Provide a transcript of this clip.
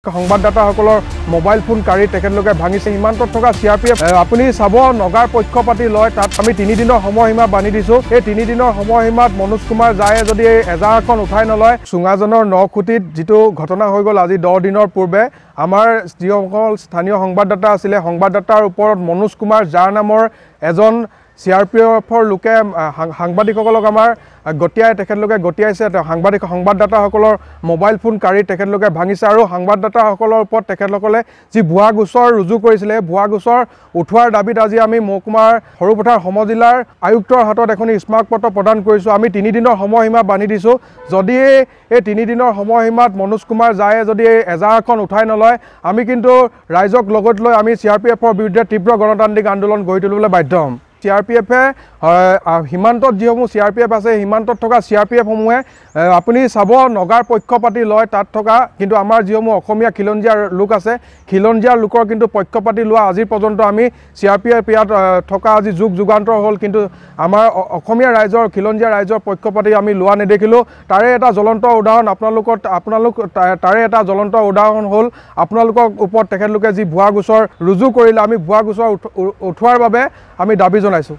সংবাদদাতাসকলৰ mobile phone কাঢ়ি তেখেতলোকে ভাঙিছে। সীমান্তত থকা CRPF আপুনি চাব নগাৰ পক্ষপাতি লয় তাত আমি 3 দিনৰ সময়সীমা বান্ধি দিছোঁ। এই 3 দিনৰ সময়সীমাত মনোজ কুমাৰ জায়ে যদি এই এজাহাৰখন উঠাই নলয়, চুঙাজনৰ 9 খুঁটিত যিটো ঘটনা হৈ গ'ল আজি 10 দিনৰ পূৰ্বে, আমাৰ যিসকল স্থানীয় সংবাদদাতা আছিলে, সংবাদদাতাৰ ওপৰত মনোজ কুমাৰ জাৰ নামৰ এজন CRPFৰ লোকে সাংবাদিকসকলক আমাৰ তেখেতলোকে গতিয়াইছে। সংবাদদাতাসকলৰ মোবাইল ফোন কাঢ়ি তেখেতলোকে ভাঙিছে আৰু সংবাদদাতাসকলৰ ওপৰত তেখেতসকলে যি ভুৱা গোচৰ ৰুজু কৰিছিলে, ভুৱা গোচৰ উঠোৱাৰ দাবীত আজি আমি মহকুমাৰ সৰুপথাৰ সমজিলাৰ আয়ুক্তৰ হাতত এখন স্মাৰকপত্ৰ প্ৰদান কৰিছোঁ। আমি 3 দিনৰ সময়সীমা বান্ধি দিছোঁ। যদি এই 3 দিনৰ সময়সীমাত মনোজ কুমাৰ জায়ে যদি এই এজাহাৰখন উঠাই নলয়, আমি কিন্তু ৰাইজক লগত লৈ আমি CRPFৰ বিৰুদ্ধে তীব্ৰ গণতান্ত্ৰিক আন্দোলন গঢ়ি তুলিবলৈ বাধ্য হ'ম। CRPFে সীমান্তত যিসমূহ CRPF আছে, সীমান্তত থকা CRPFসমূহে আপুনি চাব নগাৰ পক্ষপাতি লয় তাত থকা, কিন্তু আমাৰ যিসমূহ অসমীয়া খিলঞ্জীয়া লোক আছে, খিলঞ্জীয়া লোকৰ কিন্তু পক্ষপাতি লোৱা আজিৰ পৰ্যন্ত আমি CRPF ইয়াত থকা আজি যুগান্তৰ হ'ল, কিন্তু আমাৰ অসমীয়া ৰাইজৰ খিলঞ্জীয়া ৰাইজৰ পক্ষপাতি আমি লোৱা নেদেখিলোঁ। তাৰে এটা জ্বলন্ত উদাহৰণ তাৰে এটা জ্বলন্ত উদাহৰণ হ'ল আপোনালোকৰ ওপৰত তেখেতলোকে যি ভুৱা গোচৰ ৰুজু কৰিলে। আমি ভুৱা গোচৰ উঠোৱাৰ বাবে আমি দাবী জনাইছোঁ।